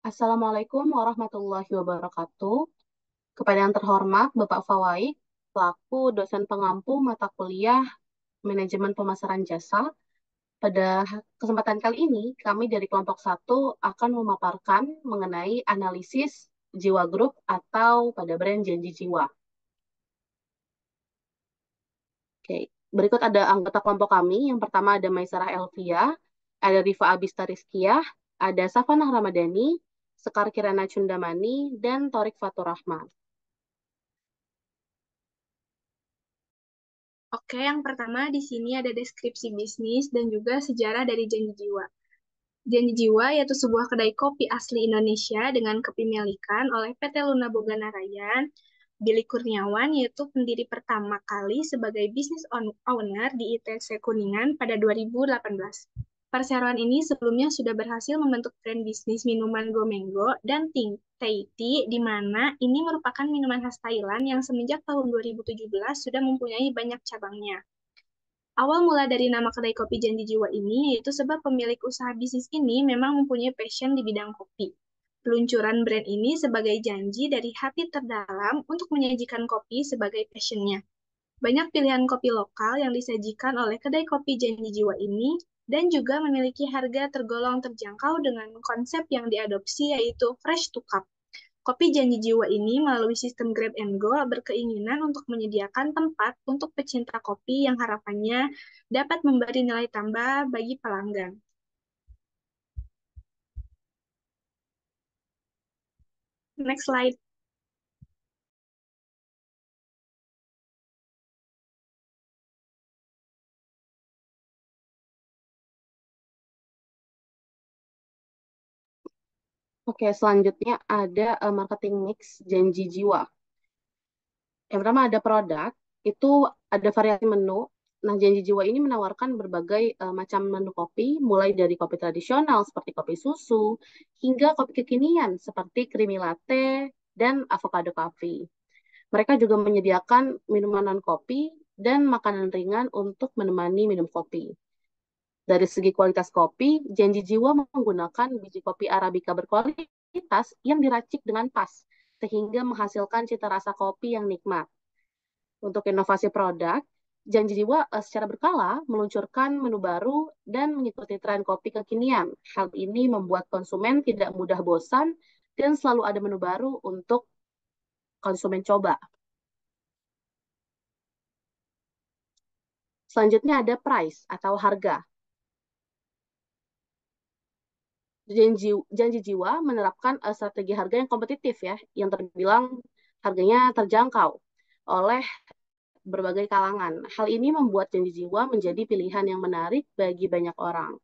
Assalamualaikum warahmatullahi wabarakatuh. Kepada yang terhormat Bapak Fawaid, selaku dosen pengampu mata kuliah Manajemen Pemasaran Jasa, pada kesempatan kali ini kami dari kelompok satu akan memaparkan mengenai analisis Jiwa Group atau pada brand Janji Jiwa. Oke, berikut ada anggota kelompok kami. Yang pertama ada Maisarah Elvia, ada Rifa Abista Rizkiyah, ada Safanah Ramadhani, Sekar Kirana Cundamani, dan Torik Fatur Rahman. Oke, yang pertama di sini ada deskripsi bisnis dan juga sejarah dari Janji Jiwa. Janji Jiwa yaitu sebuah kedai kopi asli Indonesia dengan kepemilikan oleh PT Luna Boga Narayan. Billy Kurniawan yaitu pendiri pertama kali sebagai business owner di ITC Kuningan pada 2018. Perseroan ini sebelumnya sudah berhasil membentuk brand bisnis minuman Gomengo dan Taiti, di mana ini merupakan minuman khas Thailand yang semenjak tahun 2017 sudah mempunyai banyak cabangnya. Awal mula dari nama kedai kopi Janji Jiwa ini yaitu sebab pemilik usaha bisnis ini memang mempunyai passion di bidang kopi. Peluncuran brand ini sebagai janji dari hati terdalam untuk menyajikan kopi sebagai passionnya. Banyak pilihan kopi lokal yang disajikan oleh kedai kopi Janji Jiwa ini dan juga memiliki harga tergolong terjangkau dengan konsep yang diadopsi yaitu fresh to cup. Kopi Janji Jiwa ini melalui sistem Grab and Go berkeinginan untuk menyediakan tempat untuk pecinta kopi yang harapannya dapat memberi nilai tambah bagi pelanggan. Next slide. Oke, selanjutnya ada marketing mix Janji Jiwa. Yang pertama ada produk, itu ada variasi menu. Nah, Janji Jiwa ini menawarkan berbagai macam menu kopi, mulai dari kopi tradisional seperti kopi susu, hingga kopi kekinian seperti creamy latte dan avocado coffee. Mereka juga menyediakan minuman non-kopi dan makanan ringan untuk menemani minum kopi. Dari segi kualitas kopi, Janji Jiwa menggunakan biji kopi Arabica berkualitas yang diracik dengan pas, sehingga menghasilkan cita rasa kopi yang nikmat. Untuk inovasi produk, Janji Jiwa secara berkala meluncurkan menu baru dan mengikuti tren kopi kekinian. Hal ini membuat konsumen tidak mudah bosan dan selalu ada menu baru untuk konsumen coba. Selanjutnya ada price atau harga. Janji Jiwa menerapkan strategi harga yang kompetitif ya, yang terbilang harganya terjangkau oleh berbagai kalangan. Hal ini membuat Janji Jiwa menjadi pilihan yang menarik bagi banyak orang.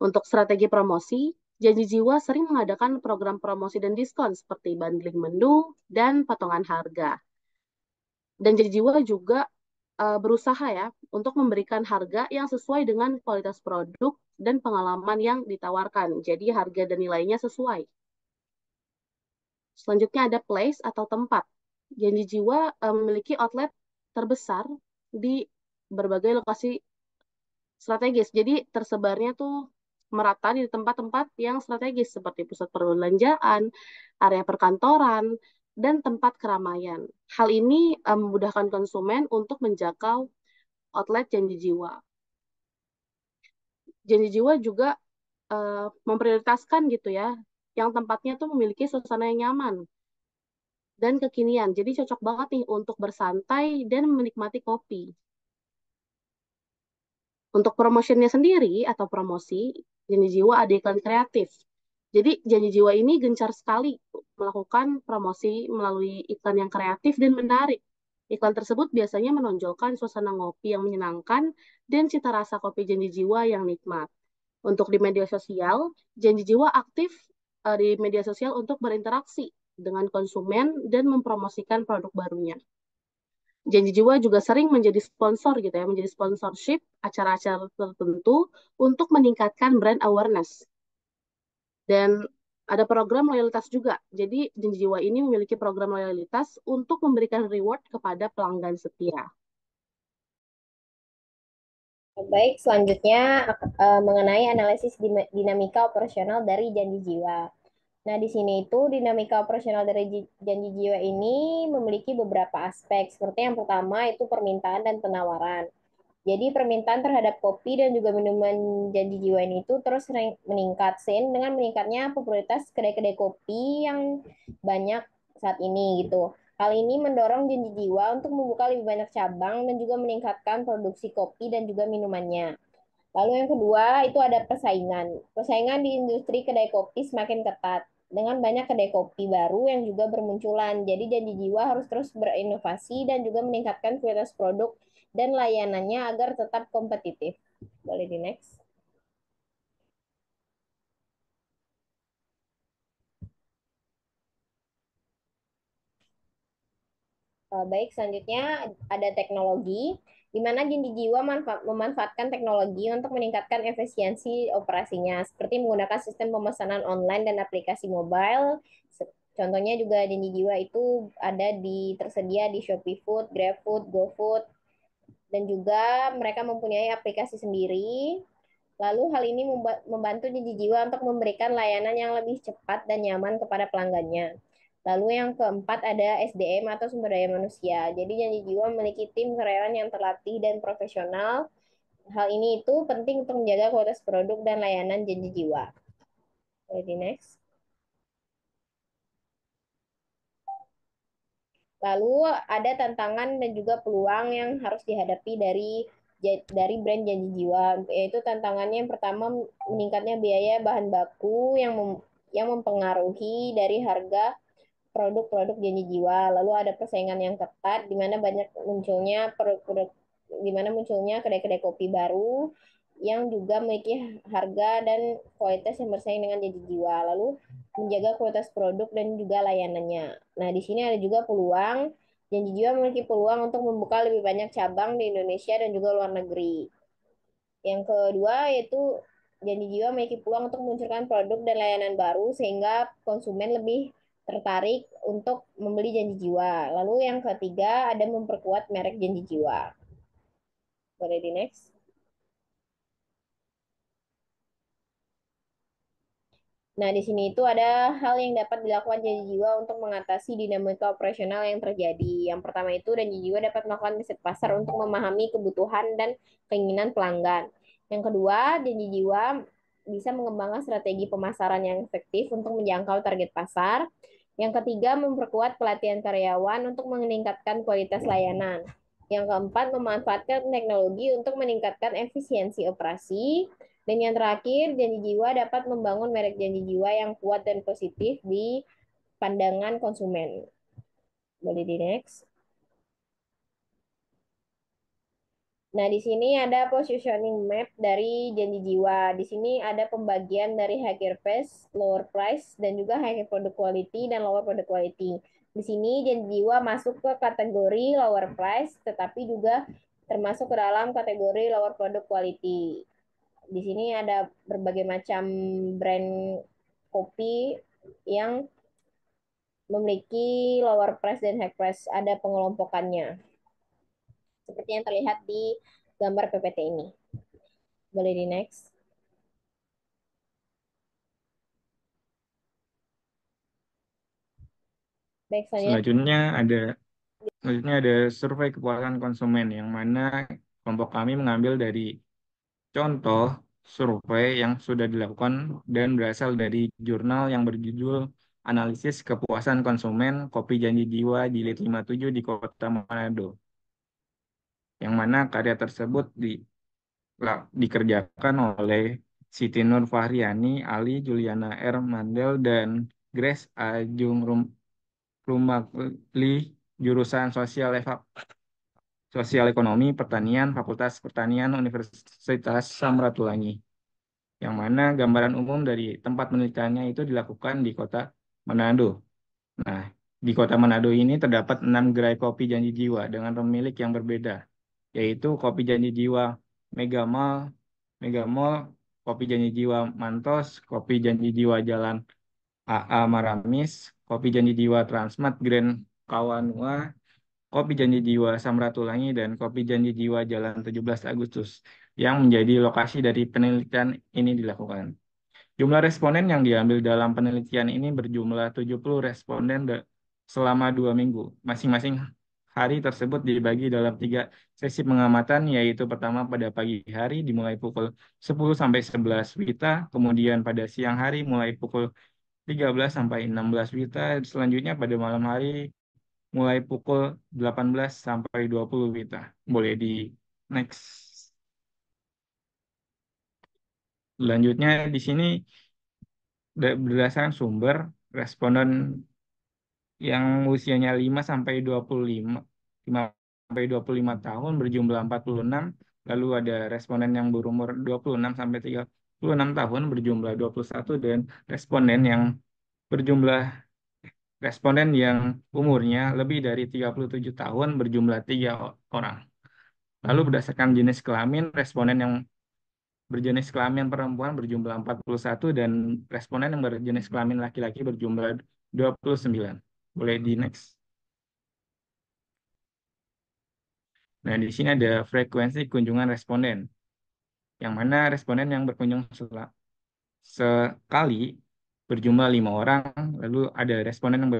Untuk strategi promosi, Janji Jiwa sering mengadakan program promosi dan diskon seperti bundling menu dan potongan harga. Dan Janji Jiwa juga berusaha ya untuk memberikan harga yang sesuai dengan kualitas produk dan pengalaman yang ditawarkan. Jadi harga dan nilainya sesuai. Selanjutnya ada place atau tempat. Janji Jiwa memiliki outlet terbesar di berbagai lokasi strategis. Jadi tersebarnya tuh merata di tempat-tempat yang strategis seperti pusat perbelanjaan, area perkantoran, dan tempat keramaian. Hal ini memudahkan konsumen untuk menjangkau outlet Janji Jiwa. Janji Jiwa juga memprioritaskan gitu ya, yang tempatnya tuh memiliki suasana yang nyaman dan kekinian. Jadi cocok banget nih untuk bersantai dan menikmati kopi. Untuk promotionnya sendiri atau promosi, Janji Jiwa ada iklan kreatif. Jadi Janji Jiwa ini gencar sekali melakukan promosi melalui iklan yang kreatif dan menarik. Iklan tersebut biasanya menonjolkan suasana ngopi yang menyenangkan dan cita rasa kopi Janji Jiwa yang nikmat. Untuk di media sosial, Janji Jiwa aktif di media sosial untuk berinteraksi dengan konsumen dan mempromosikan produk barunya. Janji Jiwa juga sering menjadi sponsor gitu ya, menjadi sponsorship acara-acara tertentu untuk meningkatkan brand awareness. Dan ada program loyalitas juga. Jadi Janji Jiwa ini memiliki program loyalitas untuk memberikan reward kepada pelanggan setia. Baik, selanjutnya mengenai analisis dinamika operasional dari Janji Jiwa. Nah, di sini itu dinamika operasional dari janji jiwa ini memiliki beberapa aspek. Seperti yang pertama itu permintaan dan penawaran. Jadi permintaan terhadap kopi dan juga minuman janji jiwa ini itu terus meningkat seiring dengan meningkatnya popularitas kedai-kedai kopi yang banyak saat ini gitu. Hal ini mendorong janji jiwa untuk membuka lebih banyak cabang dan juga meningkatkan produksi kopi dan juga minumannya. Lalu yang kedua itu ada persaingan. Persaingan di industri kedai kopi semakin ketat dengan banyak kedai kopi baru yang juga bermunculan. Jadi janji jiwa harus terus berinovasi dan juga meningkatkan kualitas produk dan layanannya agar tetap kompetitif. Boleh di next. Baik, selanjutnya ada teknologi, di mana Jinji Jiwa memanfaatkan teknologi untuk meningkatkan efisiensi operasinya, seperti menggunakan sistem pemesanan online dan aplikasi mobile. Contohnya juga Jinji Jiwa itu ada tersedia di Shopee Food, GrabFood, GoFood, dan juga mereka mempunyai aplikasi sendiri. Lalu hal ini membantu Jinji Jiwa untuk memberikan layanan yang lebih cepat dan nyaman kepada pelanggannya. Lalu yang keempat ada SDM atau sumber daya manusia. Jadi Janji Jiwa memiliki tim karyawan yang terlatih dan profesional. Hal ini itu penting untuk menjaga kualitas produk dan layanan Janji Jiwa. Jadi next. Lalu ada tantangan dan juga peluang yang harus dihadapi dari brand Janji Jiwa, yaitu tantangannya yang pertama meningkatnya biaya bahan baku yang mempengaruhi dari harga produk-produk janji jiwa. Lalu ada persaingan yang ketat di mana munculnya kedai-kedai kopi baru yang juga memiliki harga dan kualitas yang bersaing dengan janji jiwa. Lalu menjaga kualitas produk dan juga layanannya. Nah, di sini ada juga peluang. Janji jiwa memiliki peluang untuk membuka lebih banyak cabang di Indonesia dan juga luar negeri. Yang kedua yaitu Janji Jiwa memiliki peluang untuk meluncurkan produk dan layanan baru sehingga konsumen lebih tertarik untuk membeli Janji Jiwa. Lalu yang ketiga ada memperkuat merek Janji Jiwa. Boleh di next. Nah, di sini itu ada hal yang dapat dilakukan Janji Jiwa untuk mengatasi dinamika operasional yang terjadi. Yang pertama itu Janji Jiwa dapat melakukan riset pasar untuk memahami kebutuhan dan keinginan pelanggan. Yang kedua, Janji Jiwa bisa mengembangkan strategi pemasaran yang efektif untuk menjangkau target pasar. Yang ketiga, memperkuat pelatihan karyawan untuk meningkatkan kualitas layanan. Yang keempat, memanfaatkan teknologi untuk meningkatkan efisiensi operasi. Dan yang terakhir, Janji Jiwa dapat membangun merek Janji Jiwa yang kuat dan positif di pandangan konsumen. Boleh di next. Nah, di sini ada positioning map dari Janji Jiwa. Di sini ada pembagian dari higher price, lower price, dan juga higher product quality dan lower product quality. Di sini Janji Jiwa masuk ke kategori lower price, tetapi juga termasuk ke dalam kategori lower product quality. Di sini ada berbagai macam brand kopi yang memiliki lower price dan high price. Ada pengelompokannya. Seperti yang terlihat di gambar PPT ini. Boleh di next. Baik, selanjutnya. Selanjutnya ada survei kepuasan konsumen yang mana kelompok kami mengambil dari contoh survei yang sudah dilakukan dan berasal dari jurnal yang berjudul Analisis Kepuasan Konsumen Kopi Janji Jiwa Jilid 57 di Kota Manado. Yang mana karya tersebut dikerjakan oleh Siti Nur Fahriani, Ali Juliana R. Mandel, dan Grace Ajung Rumakli, jurusan Sosial Ekonomi Pertanian, Fakultas Pertanian Universitas Samratulangi. Yang mana gambaran umum dari tempat penelitiannya itu dilakukan di Kota Manado. Nah, di Kota Manado ini terdapat 6 gerai kopi Janji Jiwa dengan pemilik yang berbeda, yaitu Kopi Janji Jiwa Megamall, Megamall, Kopi Janji Jiwa Mantos, Kopi Janji Jiwa Jalan AA Maramis, Kopi Janji Jiwa Transmart Grand Kawanua, Kopi Janji Jiwa Samratulangi, dan Kopi Janji Jiwa Jalan 17 Agustus yang menjadi lokasi dari penelitian ini dilakukan. Jumlah responden yang diambil dalam penelitian ini berjumlah 70 responden selama 2 minggu. Masing-masing hari tersebut dibagi dalam 3 sesi pengamatan, yaitu pertama pada pagi hari dimulai pukul 10 sampai 11 WITA, kemudian pada siang hari mulai pukul 13 sampai 16 WITA, selanjutnya pada malam hari mulai pukul 18 sampai 20 WITA. Boleh di next. Selanjutnya di sini berdasarkan sumber, responden yang usianya 5 sampai 25 5 sampai 25 tahun berjumlah 46, lalu ada responden yang berumur 26 sampai 36 tahun berjumlah 21, dan responden yang berjumlah responden yang umurnya lebih dari 37 tahun berjumlah 3 orang. Lalu berdasarkan jenis kelamin, responden yang berjenis kelamin perempuan berjumlah 41 dan responden yang berjenis kelamin laki-laki berjumlah 29. Boleh di next. Nah, di sini ada frekuensi kunjungan responden, yang mana responden yang berkunjung sekali berjumlah 5 orang, lalu ada responden yang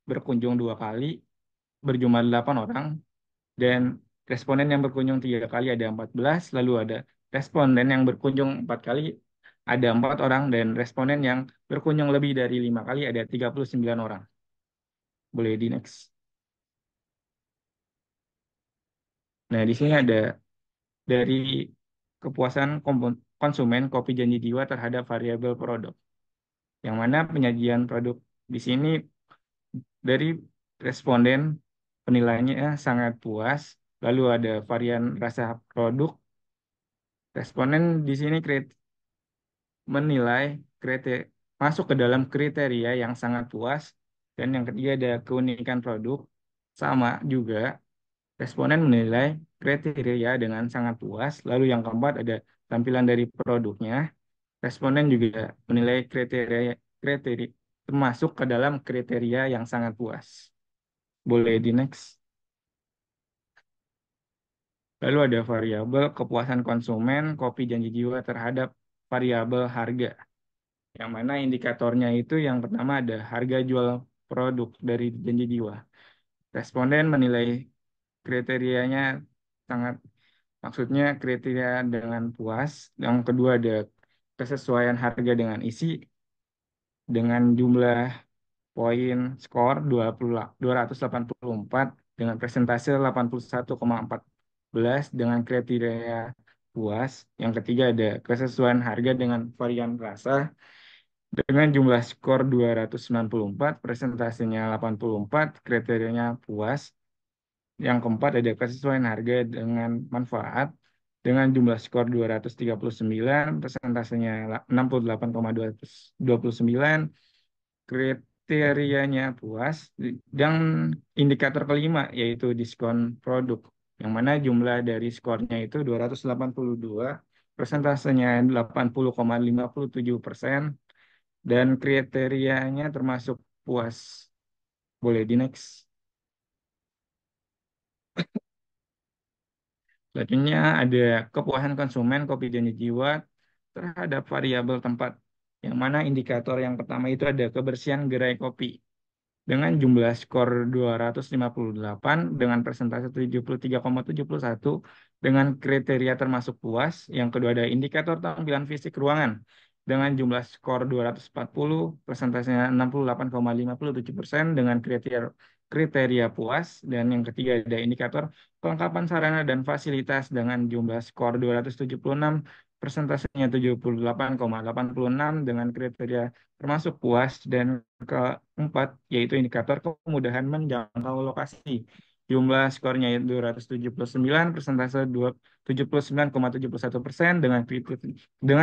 berkunjung 2 kali berjumlah 8 orang, dan responden yang berkunjung 3 kali ada 14, lalu ada responden yang berkunjung 4 kali ada 4 orang, dan responden yang berkunjung lebih dari 5 kali ada 39 orang. Boleh di next. Nah, di sini ada dari kepuasan konsumen kopi Janji Jiwa terhadap variabel produk, yang mana penyajian produk di sini dari responden penilaiannya sangat puas, lalu ada varian rasa produk. Responden di sini menilai kriteria masuk ke dalam kriteria yang sangat puas, dan yang ketiga ada keunikan produk. Sama juga responden menilai kriteria dengan sangat puas, lalu yang keempat ada tampilan dari produknya. Responden juga menilai kriteria termasuk ke dalam kriteria yang sangat puas. Boleh di next. Lalu ada variabel kepuasan konsumen kopi Janji Jiwa terhadap variabel harga, yang mana indikatornya itu yang pertama ada harga jual produk dari Janji Jiwa. Responden menilai kriterianya sangat, maksudnya kriteria dengan puas. Yang kedua ada kesesuaian harga dengan isi dengan jumlah poin skor 284 dengan presentase 81,14 dengan kriteria puas. Yang ketiga ada kesesuaian harga dengan varian rasa dengan jumlah skor 294, presentasenya 84, kriterianya puas. Yang keempat ada kesesuaian harga dengan manfaat dengan jumlah skor 239, presentasenya 68,29, kriterianya puas. Dan indikator kelima yaitu diskon produk, yang mana jumlah dari skornya itu 282, presentasenya 80,57%, dan kriterianya termasuk puas. Boleh di next. Selanjutnya ada kepuasan konsumen kopi Janji Jiwa terhadap variabel tempat, yang mana indikator yang pertama itu ada kebersihan gerai kopi dengan jumlah skor 258 dengan persentase 73,71 dengan kriteria termasuk puas. Yang kedua ada indikator tampilan fisik ruangan dengan jumlah skor 240, persentasenya 68,57% dengan kriteria puas. Dan yang ketiga ada indikator kelengkapan sarana dan fasilitas dengan jumlah skor 276, persentasenya 78,86 dengan kriteria termasuk puas. Dan keempat yaitu indikator kemudahan menjangkau lokasi. Jumlah skornya yaitu 279, persentase 79,71% dengan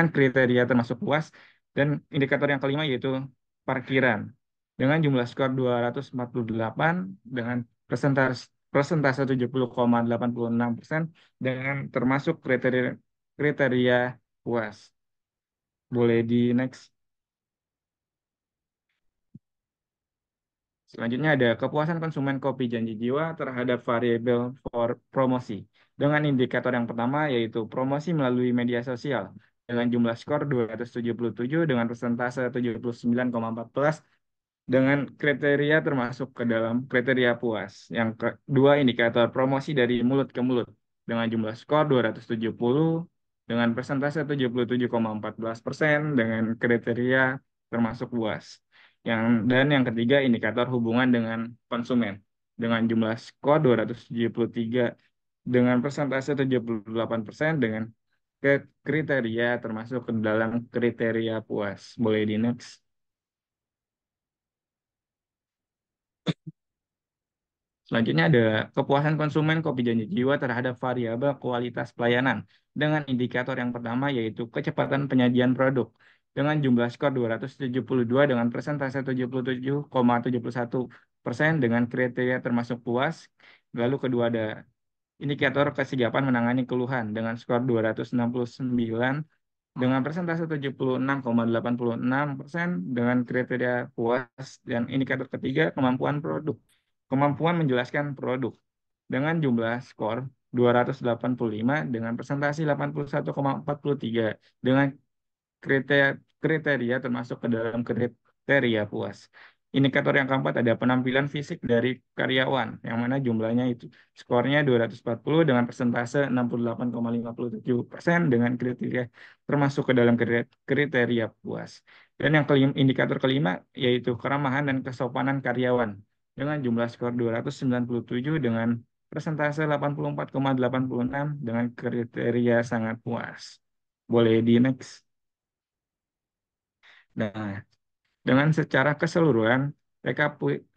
kriteria termasuk puas. Dan indikator yang kelima yaitu parkiran dengan jumlah skor 248 dengan persentase 70,86% dengan termasuk kriteria puas. Boleh di next. Selanjutnya ada kepuasan konsumen kopi Janji Jiwa terhadap variabel promosi dengan indikator yang pertama yaitu promosi melalui media sosial dengan jumlah skor 277 dengan persentase 79,14 dengan kriteria termasuk ke dalam kriteria puas. Yang kedua, indikator promosi dari mulut ke mulut dengan jumlah skor 270 dengan persentase 77,14% dengan kriteria termasuk puas. Dan yang ketiga, indikator hubungan dengan konsumen dengan jumlah skor 273 dengan persentase 78% dengan kriteria termasuk ke dalam kriteria puas. Boleh di next. Selanjutnya ada kepuasan konsumen kopi Janji Jiwa terhadap variabel kualitas pelayanan dengan indikator yang pertama yaitu kecepatan penyajian produk dengan jumlah skor 272 dengan persentase 77,71% dengan kriteria termasuk puas. Lalu kedua ada indikator kesigapan menangani keluhan dengan skor 269 dengan persentase 76,86% dengan kriteria puas. Dan indikator ketiga kemampuan produk. Kemampuan menjelaskan produk dengan jumlah skor 285 dengan presentasi 81,43 dengan kriteria termasuk ke dalam kriteria puas. Indikator yang keempat ada penampilan fisik dari karyawan, yang mana jumlahnya itu skornya 240 dengan persentase 68,57% dengan kriteria termasuk ke dalam kriteria puas. Dan yang kelima, indikator kelima yaitu keramahan dan kesopanan karyawan dengan jumlah skor 297 dengan persentase 84,86 dengan kriteria sangat puas. Boleh di next. Nah, dengan secara keseluruhan,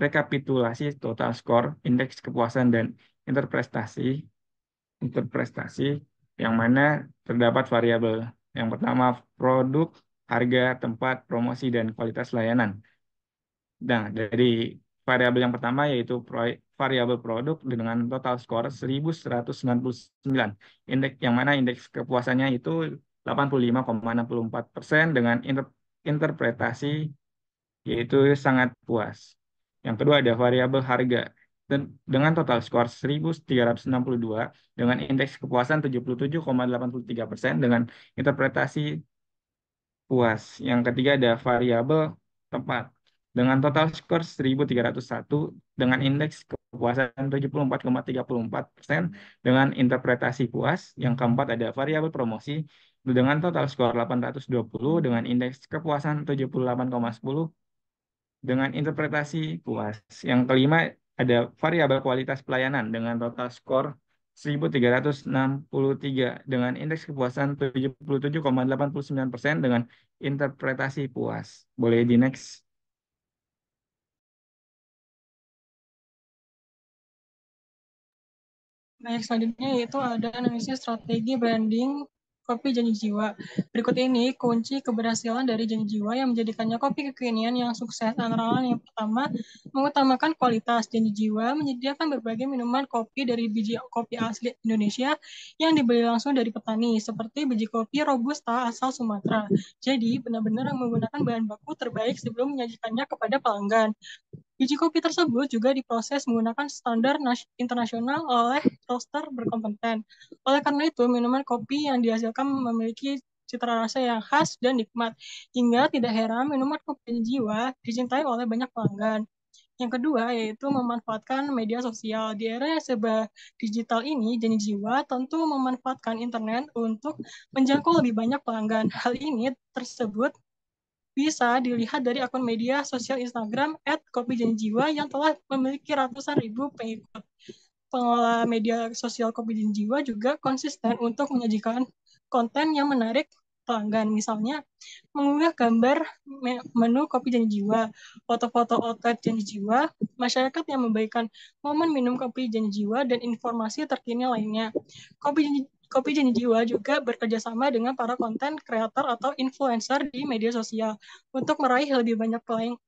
rekapitulasi total skor, indeks kepuasan, dan interprestasi yang mana terdapat variabel. Yang pertama, produk, harga, tempat, promosi, dan kualitas layanan. Nah, dari variabel yang pertama yaitu variabel produk dengan total skor 1199. Indeks yang mana indeks kepuasannya itu 85,64% dengan interpretasi yaitu sangat puas. Yang kedua ada variabel harga dan dengan total skor 1362 dengan indeks kepuasan 77,83% dengan interpretasi puas. Yang ketiga ada variabel tempat dengan total skor 1301 dengan indeks kepuasan 74,34% dengan interpretasi puas. Yang keempat ada variabel promosi dengan total skor 820 dengan indeks kepuasan 78,10 dengan interpretasi puas. Yang kelima ada variabel kualitas pelayanan dengan total skor 1363 dengan indeks kepuasan 77,89% dengan interpretasi puas. Boleh di next. Baik, selanjutnya yaitu ada analisis strategi branding kopi Janji Jiwa. Berikut ini kunci keberhasilan dari Janji Jiwa yang menjadikannya kopi kekinian yang sukses. Antara lain yang pertama, mengutamakan kualitas. Janji Jiwa menyediakan berbagai minuman kopi dari biji kopi asli Indonesia yang dibeli langsung dari petani, seperti biji kopi Robusta asal Sumatera. Jadi, benar-benar menggunakan bahan baku terbaik sebelum menyajikannya kepada pelanggan. Biji kopi tersebut juga diproses menggunakan standar internasional oleh roaster berkompeten. Oleh karena itu, minuman kopi yang dihasilkan memiliki cita rasa yang khas dan nikmat. Hingga tidak heran minuman kopi Jiwa dicintai oleh banyak pelanggan. Yang kedua yaitu memanfaatkan media sosial. Di era yang serba digital ini, Janji Jiwa tentu memanfaatkan internet untuk menjangkau lebih banyak pelanggan. Hal ini tersebut bisa dilihat dari akun media sosial Instagram @kopijanjijiwa yang telah memiliki ratusan ribu pengikut. Pengelola media sosial Kopi Janji Jiwa juga konsisten untuk menyajikan konten yang menarik pelanggan. Misalnya, mengunggah gambar menu Kopi Janji Jiwa, foto-foto outlet Janji Jiwa, masyarakat yang membagikan momen minum Kopi Janji Jiwa, dan informasi terkini lainnya. Kopi Janji Jiwa juga bekerja sama dengan para konten kreator atau influencer di media sosial untuk meraih lebih banyak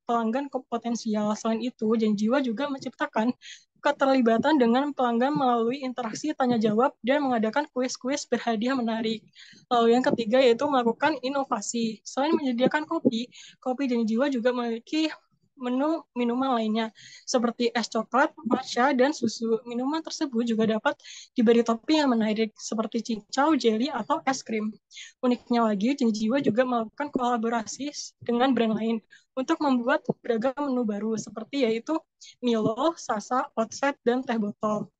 pelanggan potensial. Selain itu, Janji Jiwa juga menciptakan keterlibatan dengan pelanggan melalui interaksi tanya jawab dan mengadakan kuis-kuis berhadiah menarik. Lalu yang ketiga yaitu melakukan inovasi. Selain menyediakan kopi, Kopi Janji Jiwa juga memiliki menu minuman lainnya, seperti es coklat, matcha, dan susu. Minuman tersebut juga dapat diberi topping yang menarik, seperti cincau, jelly, atau es krim. Uniknya lagi, Jenji Jiwa juga melakukan kolaborasi dengan brand lain untuk membuat beragam menu baru, seperti yaitu Milo, Sasa, Outset, dan teh botol.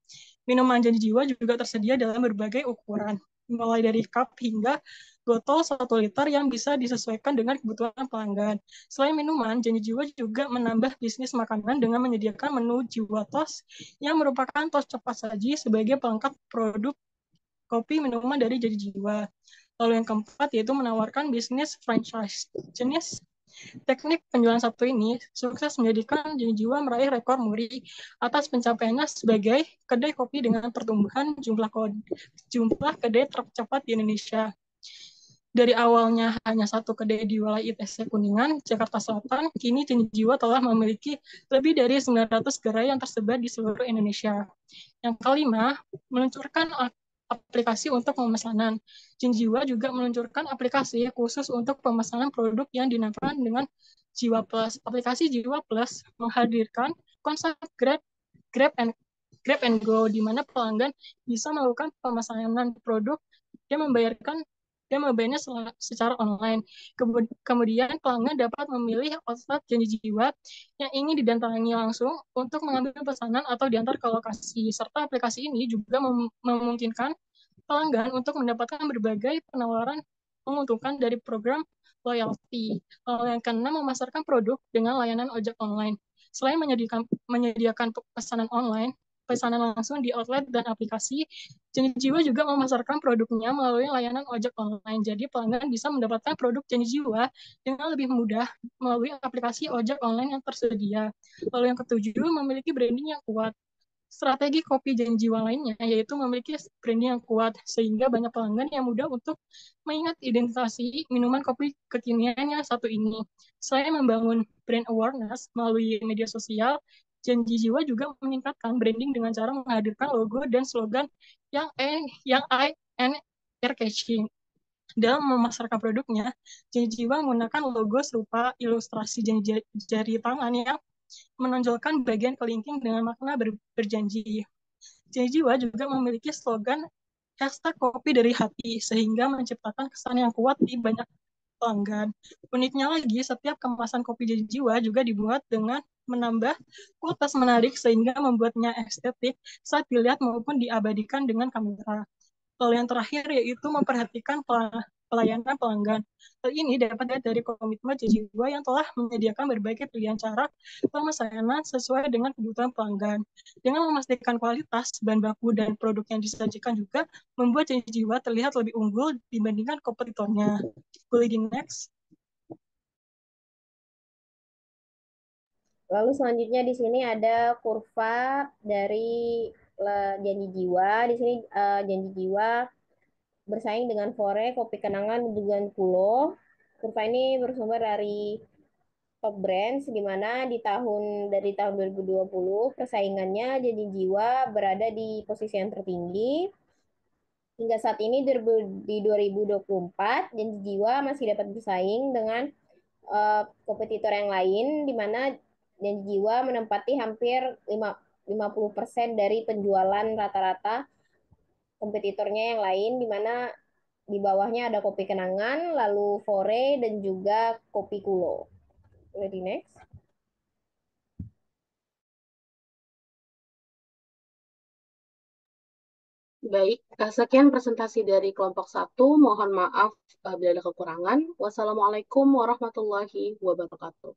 Minuman Janji Jiwa juga tersedia dalam berbagai ukuran, mulai dari cup hingga botol 1 liter yang bisa disesuaikan dengan kebutuhan pelanggan. Selain minuman, Janji Jiwa juga menambah bisnis makanan dengan menyediakan menu Jiwa Tos yang merupakan tos cepat saji sebagai pelengkap produk kopi minuman dari Janji Jiwa. Lalu yang keempat yaitu menawarkan bisnis franchise. Jenis teknik penjualan satu ini sukses menjadikan Janji Jiwa meraih rekor muri atas pencapaiannya sebagai kedai kopi dengan pertumbuhan jumlah kedai tercepat di Indonesia. Dari awalnya hanya satu kedai di wilayah ITC Kuningan, Jakarta Selatan, kini Janji Jiwa telah memiliki lebih dari 900 gerai yang tersebar di seluruh Indonesia. Yang kelima, meluncurkan aplikasi untuk pemesanan. Janji Jiwa juga meluncurkan aplikasi khusus untuk pemesanan produk yang dinamakan dengan Jiwa Plus. Aplikasi Jiwa Plus menghadirkan konsep Grab and Go, di mana pelanggan bisa melakukan pemesanan produk dan membayarnya secara online. Kemudian pelanggan dapat memilih outlet Janji Jiwa yang ingin didatangi langsung untuk mengambil pesanan atau diantar ke lokasi. Serta aplikasi ini juga memungkinkan pelanggan untuk mendapatkan berbagai penawaran menguntungkan dari program loyalty. Yang keenam, memasarkan produk dengan layanan ojek online. Selain menyediakan pesanan langsung di outlet dan aplikasi, Janji Jiwa juga memasarkan produknya melalui layanan ojek online. Jadi pelanggan bisa mendapatkan produk Janji Jiwa dengan lebih mudah melalui aplikasi ojek online yang tersedia. Lalu yang ketujuh, memiliki branding yang kuat. Strategi kopi Janji Jiwa lainnya yaitu memiliki branding yang kuat sehingga banyak pelanggan yang mudah untuk mengingat identifikasi minuman kopi kekinian yang satu ini. Selain membangun brand awareness melalui media sosial, Janji Jiwa juga meningkatkan branding dengan cara menghadirkan logo dan slogan yang eye and ear catching. Dalam memasarkan produknya, Janji Jiwa menggunakan logo serupa ilustrasi jari tangan yang menonjolkan bagian kelingking dengan makna berjanji. Janji Jiwa juga memiliki slogan #kopi dari hati, sehingga menciptakan kesan yang kuat di banyak pelanggan. Uniknya lagi, setiap kemasan kopi Janji Jiwa juga dibuat dengan menambah kualitas menarik sehingga membuatnya estetik saat dilihat maupun diabadikan dengan kamera. Lalu yang terakhir yaitu memperhatikan pelayanan pelanggan. Hal ini dapat dilihat dari komitmen Janji Jiwa yang telah menyediakan berbagai pilihan cara pemesanan sesuai dengan kebutuhan pelanggan. Dengan memastikan kualitas, bahan baku, dan produk yang disajikan juga membuat Janji Jiwa terlihat lebih unggul dibandingkan kompetitornya. Boleh di next. Lalu selanjutnya di sini ada kurva dari Janji Jiwa. Di sini Janji Jiwa bersaing dengan Fore, Kopi Kenangan, dan Kulo. Kurva ini bersumber dari Top Brands, di mana dari tahun 2020 persaingannya Janji Jiwa berada di posisi yang tertinggi. Hingga saat ini di 2024, Janji Jiwa masih dapat bersaing dengan kompetitor yang lain, di mana Janji Jiwa menempati hampir 50% dari penjualan rata-rata kompetitornya yang lain, di mana di bawahnya ada Kopi Kenangan, lalu Fore, dan juga Kopi Kulo. Ready next? Baik, sekian presentasi dari kelompok 1. Mohon maaf bila ada kekurangan. Wassalamualaikum warahmatullahi wabarakatuh.